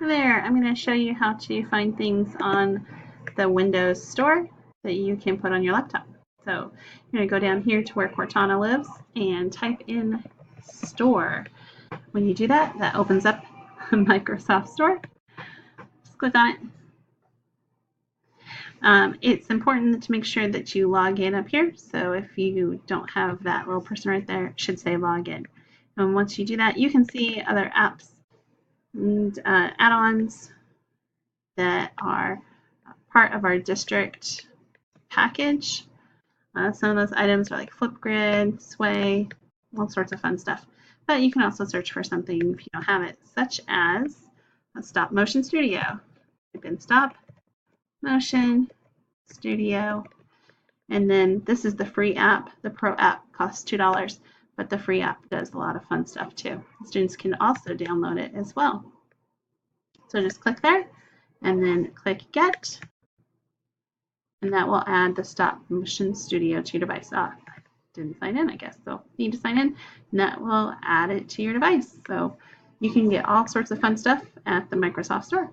Hi there, I'm going to show you how to find things on the Windows Store that you can put on your laptop. So you're going to go down here to where Cortana lives and type in Store. When you do that, that opens up Microsoft Store. Just click on it. It's important to make sure that you log in up here. So if you don't have that little person right there, it should say login. And once you do that, you can see other apps and add-ons that are part of our district package. Some of those items are like Flipgrid, Sway, all sorts of fun stuff. But you can also search for something if you don't have it, such as Stop Motion Studio. Type in Stop Motion Studio. And then this is the free app. The Pro app costs $2, but the free app does a lot of fun stuff too. Students can also download it as well. So just click there and then click Get. And that will add the Stop Motion Studio to your device. I didn't sign in, I guess, so you need to sign in, and that will add it to your device. So you can get all sorts of fun stuff at the Microsoft Store.